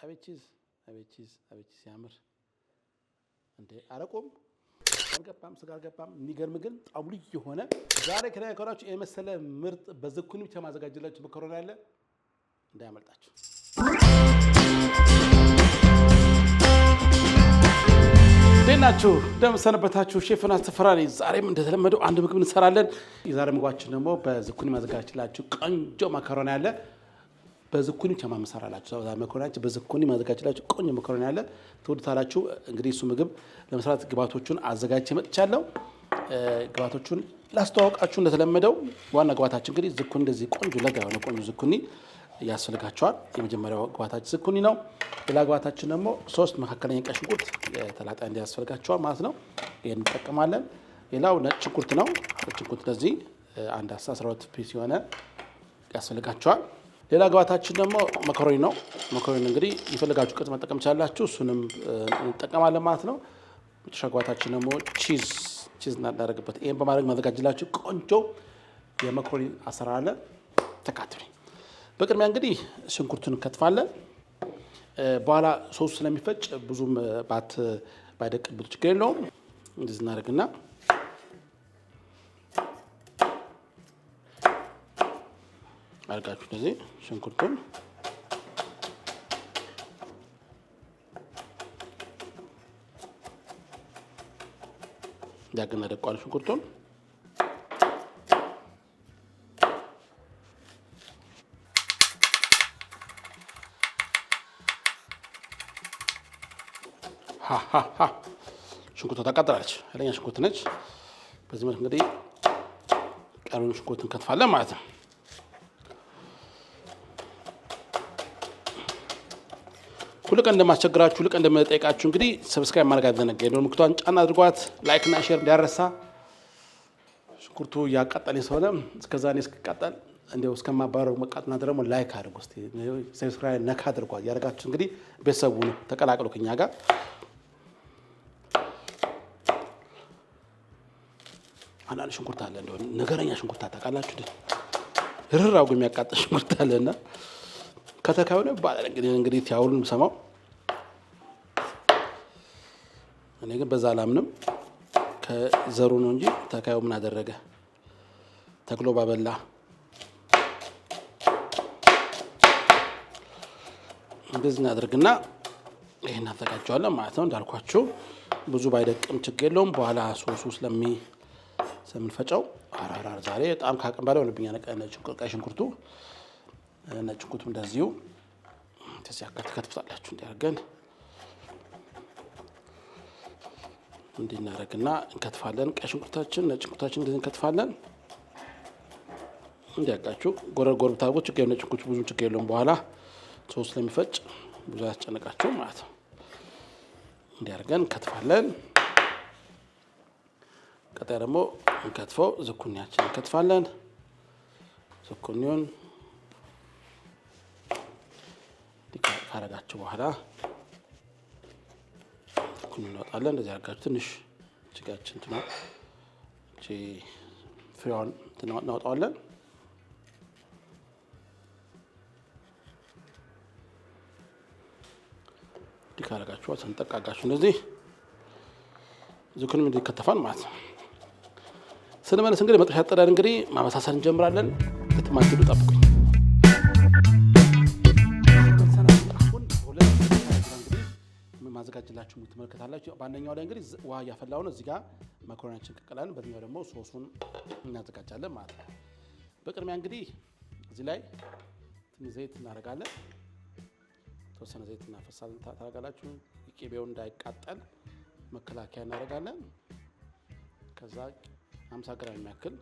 አቤቺዝ ያምር እንዴ አረቆም አልገባም ስጋ አልገባም የሚገርም ግን ጣም ልዩ የሆነ ዛሬ ከናከራችሁ የመሰለ ምርጥ በዝኩኒ ብቻ ማዘጋጀላችሁ መከሮኒ አለ እንዳያመልጣችሁ ደናችሁ ደምሰነበታችሁ ሼፍና ተፈራኒ ዛሬም እንደተለመደው አንድ ምግብ እንሰራለን የዛሬ ምግባችን ደግሞ በዝኩኒ ማዘጋጀላችሁ ቆንጆ መከሮኒ አለ በዝኩኒ ብቻ ማመሰራላችሁ መከሮኒያችሁ በዝኩኒ ማዘጋጀላችሁ ቆንጆ መከሮኒ አለ ትወዱታላችሁ እንግዲህ እሱ ምግብ ለመስራት ግብአቶቹን አዘጋጅቼ መጥቻለሁ ግብአቶቹን ላስተዋወቃችሁ እንደተለመደው ዋና ግብአታችን እንግዲህ ዝኩኒ እንደዚህ ቆንጆ ለጋ የሆነ ቆንጆ ዝኩኒ ያስፈልጋቸዋል የመጀመሪያው ግብአታችን ዝኩኒ ነው ሌላ ግብአታችን ደግሞ 3 መካከለኛ ቀይ ሽንኩርት ተላጣ እንዲያስፈልጋቸዋል ማለት ነው ይሄን እንጠቀማለን ሌላው ነጭ ሽንኩርት ነው ነጭ ሽንኩርት ለዚህ አንድ 12 ፒስ የሆነ ያስፈልጋቸዋል ሌላ ግብአታችን ደግሞ መከሮኒ ነው መከሮኒ እንግዲህ ይፈልጋችሁ ቅርጽ መጠቀም ይችላልላችሁ እሱንም እንጠቀማለን ማለት ነው ግብአታችን ደግሞ ቺዝ እናደርግበት ይሄን በማድረግ ማዘጋጀላችሁ ቆንጆ የመከሮኒ አሰራር አለ ተካተሉ በቅድሚያ እንግዲህ ሽንኩርቱን ከትፋለን በኋላ ሶስ ስለሚፈጭ ብዙም ባይደቅብት ችግር የለውም እንደዚህ እናደርግና አርጋችሁ እንደዚህ ሽንኩርቱን ዳግና ደቋል ሽንኩርቱን ሽንኩርቱ ተቃጠለች ኃይለኛ ሽንኩርት ነች በዚህ መልኩ እንግዲህ ቀሩን ሽንኩርቱን ከትፋለን ማለት ነው ሁሉ ቀን እንደማስቸግራችሁ ሁሉ ቀን እንደምጠይቃችሁ እንግዲህ ሰብስክራይብ ማድረግ አትዘነጉ ምልክቷን ጫና አድርጓት ላይክ እና ሼር እንዲያረሳ ሽንኩርቱ ያቃጠለኝ ስለሆነ እስከዛኔ እስከቃጠል እንደው እስከማባረው መቃጠልና ደግሞ ላይክ አድርጉ እስቲ ሰብስክራይብ ነካ አድርጓት ያረጋችሁ እንግዲህ ቤተሰቡ ነው ተቀላቀሉ ከኛ ጋር አንዳንድ ሽንኩርት አለ እንደው ነገረኛ ሽንኩርት ታውቃላችሁ ርራው የሚያቃጥል ሽንኩርት አለና ከተካዩ ነው ባለ እንግዲህ ያውሉን ሰማው እኔ ግን በዛ አላምንም ከዘሩ ነው እንጂ ተካዩ ምን አደረገ ተክሎ ባበላ እንደዚህ እናደርግና ይሄን አዘጋጀዋለን ማለት ነው እንዳልኳችሁ ብዙ ባይደቅም ችግር የለውም በኋላ ሶሱ ስለምንፈጨው አራራር ዛሬ በጣም ካቀም ባለው ልብኛ ነጭ ሽንኩርቱ ነጭ ሽንኩርቱ እንደዚሁ ተከትፋላችሁ እንዲያርገን እንዲናረግና እንከትፋለን ቀይ ሽንኩርታችን ነጭ ሽንኩርታችን እንደዚህ እንከትፋለን እንዲያቃችሁ ጎረጎር ብታውቁ ችግር ነጭ ሽንኩርቱ ብዙ ችግር የለውም በኋላ ሶስ ስለሚፈጭ ብዙ ያስጨነቃችሁ ማለት ነው እንዲያርገን እንከትፋለን ቀጣይ ደግሞ እንከትፈው ዝኩኒያችን እንከትፋለን ዝኩኒውን ካረጋችሁ በኋላ ዝኩኒ እናወጣለን እንደዚህ አድርጋችሁ ትንሽ ችጋችን ፍሬውን እናወጣዋለን ዲካረጋችሁ ሰንጠቃጋችሁ እንደዚህ ዝኩኒም እንዲከተፋል ማለት ነው ስንመለስ እንግዲህ መጥረሻ አጠዳን እንግዲህ ማበሳሰል እንጀምራለን ለተማንተዱ ጠብቁኝ ማዘጋጀላችሁ ምትመለከታላችሁ ባንኛው ላይ እንግዲህ ውሃ ያፈላው ነው እዚህ ጋር መኮረኒያችን ቀቀላን በእኛው ደግሞ ሶሱን እናዘጋጃለን ማለት ነው በቅድሚያ እንግዲህ እዚህ ላይ ትንሽ ዘይት እናደርጋለን ተወሰነ ዘይት እናፈሳለን ታደርጋላችሁ ቅቤው እንዳይቃጠል መከላከያ እናደርጋለን ከዛ 50 ግራም የሚያክል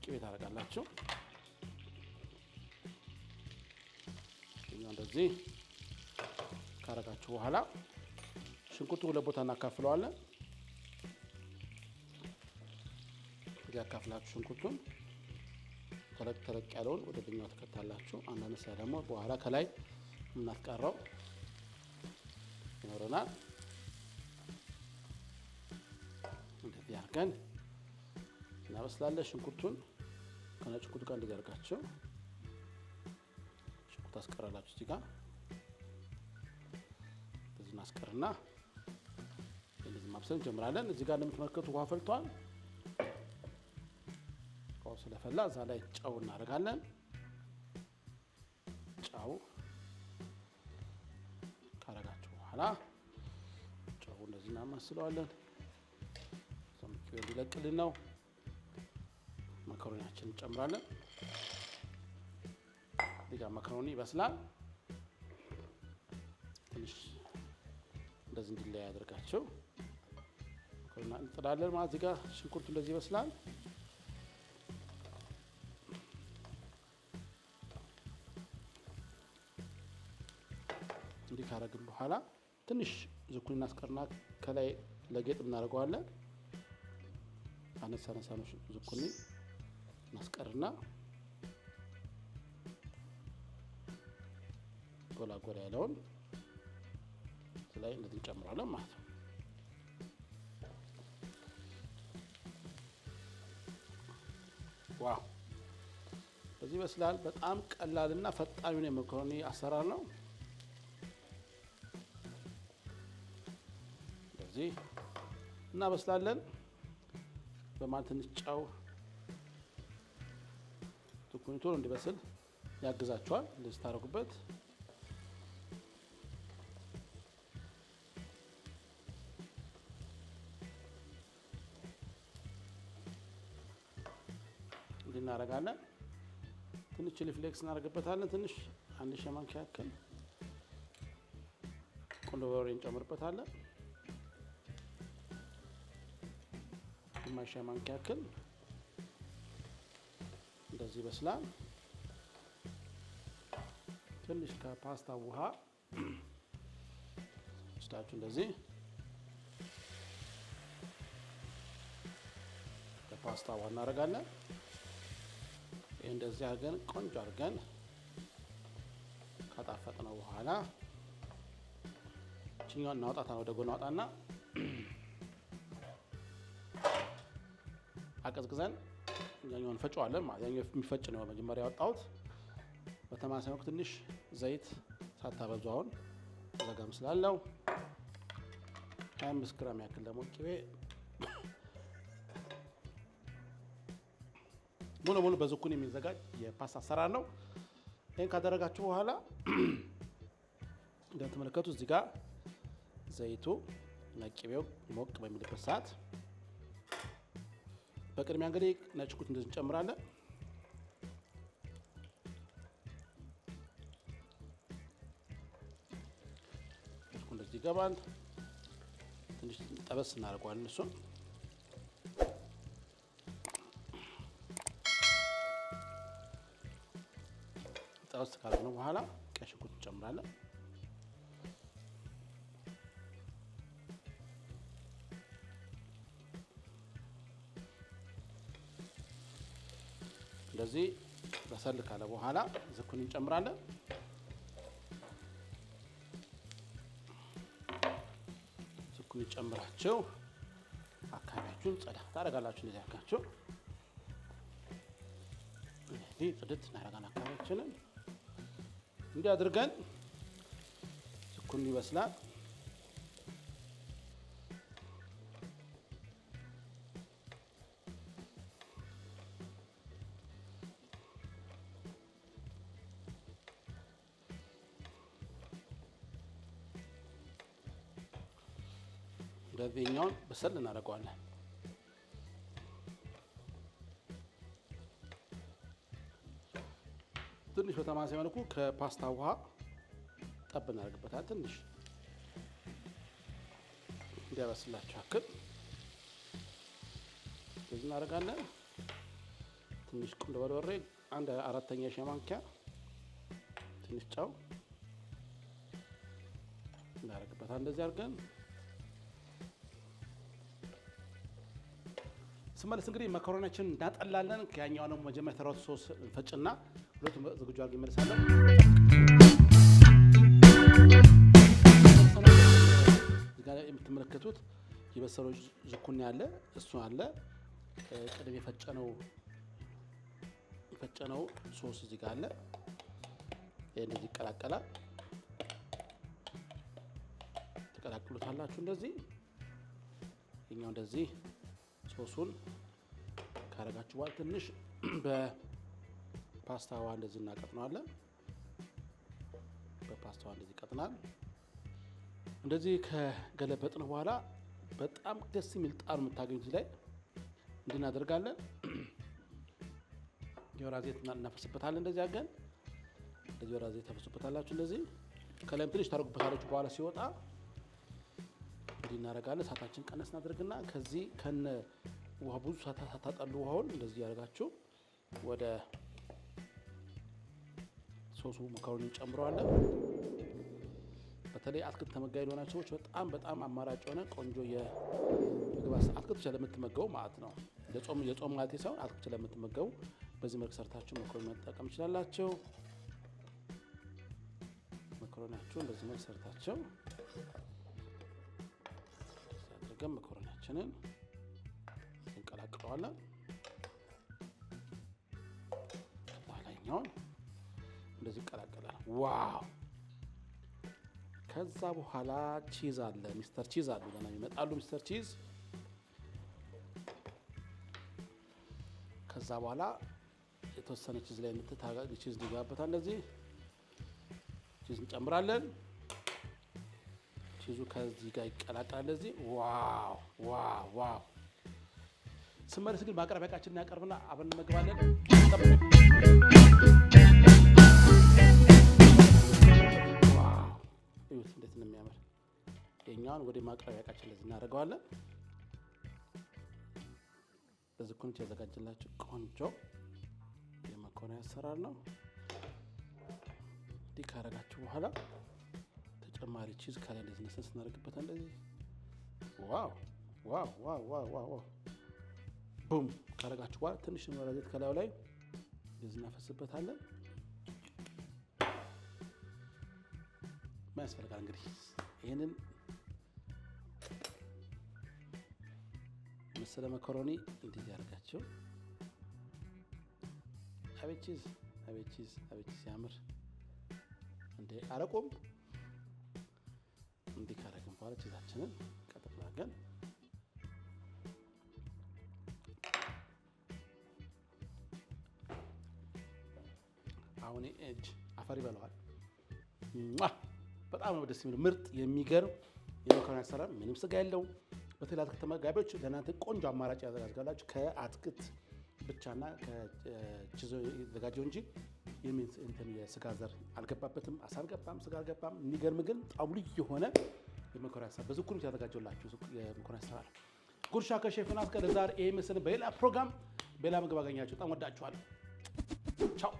ቅቤ ታደርጋላችሁ እንደዚህ ካረጋችሁ በኋላ ሽንኩርቱ ለቦታ እናካፍለዋለን ያካፍላችሁ ሽንኩርቱን ተለቅ ያለውን ወደ ድኛው ተከታላችሁ አንዳንድ ደግሞ በኋላ ከላይ እናስቀረው ይኖረናል እንደዚህ አድርገን እናበስላለን ሽንኩርቱን ከነጭ ሽንኩርቱ ጋር እንዲያርጋችሁ ሽንኩርት አስቀራላችሁ እዚህ ጋር እናስቀርና እንደዚህ ማብሰል እንጀምራለን። እዚህ ጋር እንደምትመለከቱት ውሃ ፈልቷል። ውሃው ስለፈላ እዛ ላይ ጨው እናደርጋለን። ጨው ካረጋችሁ በኋላ ጨው እንደዚህ እናማስለዋለን። ሰምቼው እንዲለቅልን ነው። መኮረኒያችንን እንጨምራለን። እዚህ ጋር መኮረኒ ይበስላል። ትንሽ እንደዚህ እንዲለያ ያደርጋቸው መኮረኒ እንጥዳለን ማለት። እዚህ ጋር ሽንኩርቱ እንደዚህ ይበስላል። እንዲህ ካረግን በኋላ ትንሽ ዝኩኒ እናስቀርና ከላይ ለጌጥ እናደርገዋለን። አነሳ ነው ዝኩኒ እናስቀርና ጎላ ያለውን ላይ እንደዚህ እንጨምራለን ማለት ነው። ዋው በዚህ ይበስላል። በጣም ቀላልና ፈጣን የሆነ መኮረኒ አሰራር ነው። እንደዚህ እናበስላለን። በማለት ትንሽ ጨው ዝኩኒ ቶሎ እንዲበስል ያግዛቸዋል። እንደዚህ ታደርጉበት። እናደርጋለን። ትንሽ ቺሊ ፍሌክስ እናደርግበታለን። ትንሽ አንድ ሻይ ማንኪያ ያክል ቁንዶ በርበሬ እንጨምርበታለን። ግማሽ ሻይ ማንኪያ ያክል እንደዚህ ይበስላል። ትንሽ ከፓስታ ውሃ ወስዳችሁ እንደዚህ ከፓስታ ውሃ እናደርጋለን። እንደዚህ አድርገን ቆንጆ አድርገን ካጣፈጥነው በኋላ እቺኛውን እናወጣታለን። ወደ ጎን አወጣና አቀዝቅዘን ያኛውን ፈጨዋለን ማለት ያኛው የሚፈጭ ነው መጀመሪያ ያወጣሁት። በተማሳይ ወቅት ትንሽ ዘይት ሳታበዙ አሁን ዘጋም ስላለው 25 ግራም ያክል ደግሞ ቅቤ ሙሉ በዝኩኒ የሚዘጋጅ የፓስታ አሰራር ነው። ይሄን ካደረጋችሁ በኋላ እንደተመለከቱ እዚህ ጋር ዘይቱ እና ቅቤው ሞቅ በሚልበት ሰዓት በቅድሚያ እንግዲህ ነጭ ሽንኩርት እንደዚህ እንጨምራለን። እንደዚህ ይገባል። ትንሽ ጠበስ እናደርገዋለን እሱን ጠበስ ካደረግነው በኋላ ቀይ ሽንኩርት እንጨምራለን። እንደዚህ በሰል ካለ በኋላ ዝኩኒ እንጨምራለን። ዝኩኒ ጨምራችሁ አካባቢያችሁን ጸዳ ታደርጋላችሁ። እንደዚህ አድርጋችሁ እንግዲህ ጽድት እናደርጋለን አካባቢያችንን። እንዲህ አድርገን ዝኩኒ ይበስላል። እንደዚህኛውን በሰል እናደርገዋለን። ትንሽ በተማሳይ መልኩ ከፓስታ ውሃ ጠብ እናደርግበታለን። ትንሽ እንዲያበስላችሁ ያክል እንደዚህ እናደርጋለን። ትንሽ ቁንዶ በርበሬ 1/4 ሻይ ማንኪያ፣ ትንሽ ጨው እናደርግበታለን። እንደዚህ አድርገን ስመለስ እንግዲህ መኮረኒያችንን እናጠላለን። ያኛው ነው መጀመሪያ ተራው ሶስ ፈጭና ሁለቱም ዝግጁ አድርገን እንመለሳለን። እዚህ ጋር የምትመለከቱት የበሰለው ዝኩኒ አለ፣ እሱ አለ። ቅድም የፈጨነው ሶስ እዚህ ጋር አለ። ይሄ እንደዚህ ይቀላቀላል። ትቀላቅሉታላችሁ። እንደዚህ ይሄኛው እንደዚህ ሶሱን ካረጋችሁ በኋላ ትንሽ በፓስታዋ እንደዚህ እናቀጥነዋለን። በፓስታዋ እንደዚህ ቀጥናል። እንደዚህ ከገለበጥን በኋላ በጣም ደስ የሚል ጣዕም የምታገኙት ላይ እንድናደርጋለን። የወይራ ዘይት እናፈስበታለን። እንደዚህ አገን እንደዚህ የወይራ ዘይት ታፈሱበታላችሁ። እንደዚህ ከላይም ትንሽ ታደርጉበታላችሁ። በኋላ ሲወጣ እንዲህ እናደርጋለን። እሳታችን ቀነስ እናደርግና ከዚህ ከነ ውሃ ብዙ ሳታጠሉ ውሃውን እንደዚህ ያደርጋችሁ ወደ ሶሱ መኮረኒ ጨምረዋለን። በተለይ አትክልት ተመጋቢ ለሆናችሁ ሰዎች በጣም አማራጭ የሆነ ቆንጆ የምግብ አትክልት ስለምትመገቡ ማለት ነው። የጾም ማለት ሳይሆን አትክልት ስለምትመገቡ በዚህ መልክ ሰርታችሁ መኮረኒ መጠቀም ትችላላችሁ። መኮረኒያችሁን በዚህ መልክ ሰርታችሁ አድርገን መኮረኒያችንን እንቀላቅለዋለን። ላይኛውን እንደዚህ ይቀላቀላል። ዋው! ከዛ በኋላ ቺዝ አለ። ሚስተር ቺዝ አሉ ገና ይመጣሉ። ሚስተር ቺዝ ከዛ በኋላ የተወሰነ ቺዝ ላይ ቺዝ ሊገባበታል። እንደዚህ ቺዝ እንጨምራለን። ቺዙ ከዚህ ጋር ይቀላቀላል። እንደዚህ ዋው ዋው ዋው! ስመለስ ግን ማቅረቢያችንን እናቀርብና አብረን እንመገባለን። እንዴት ነው የሚያምር! የኛውን ወደ ማቅረቢያችን እንደዚህ እናደርገዋለን። በዝኩኒ ያዘጋጀላችሁ ቆንጆ የመኮረኒ አሰራር ነው። እንዲህ ካረጋችሁ በኋላ ተጨማሪ ቺዝ ከላይ እንደዚህ ነሰስ እናደርግበታለን። እንደዚህ ዋው ዋው ዋው ዋው ዋው! ቡም ካረጋችሁ በኋላ ትንሽ ወይራ ዘይት ከላዩ ላይ እንደዚህ እናፈስበታለን። ምን ያስፈልጋል እንግዲህ ይሄንን መሰለ መኮረኒ እንዴት ያደርጋችሁ! አቤት ቺዝ አቤት ቺዝ አቤት ቺዝ ያምር እንዴ! አረቆም እንዲህ ካረግን በኋላ ቺዛችንን ቀጥል አድርገን አሁን እጅ አፈር ይበላዋል። በጣም ነው ደስ የሚል ምርጥ የሚገርም የመኮረኒ አሰራር። ምንም ስጋ የለውም። በተለይ አትክልት ተመጋቢዎች ለእናንተ ቆንጆ አማራጭ ያዘጋጃላችሁ። ከአትክልት ብቻና ከቺዝ የተዘጋጀው እንጂ የስጋ ዘር አልገባበትም። አሳ አልገባም፣ ስጋ አልገባም። የሚገርም ግን ጣዕሙ ልዩ የሆነ የመኮረኒ አሰራር በዝኩኒ ያዘጋጀላችሁ የመኮረኒ አሰራር ጉርሻ ከሼፍ ዮናስ ጋር ዛሬ ይሄ ምስል በሌላ ፕሮግራም በሌላ ምግብ አገኛችሁ። በጣም ወዳችኋለሁ። ቻው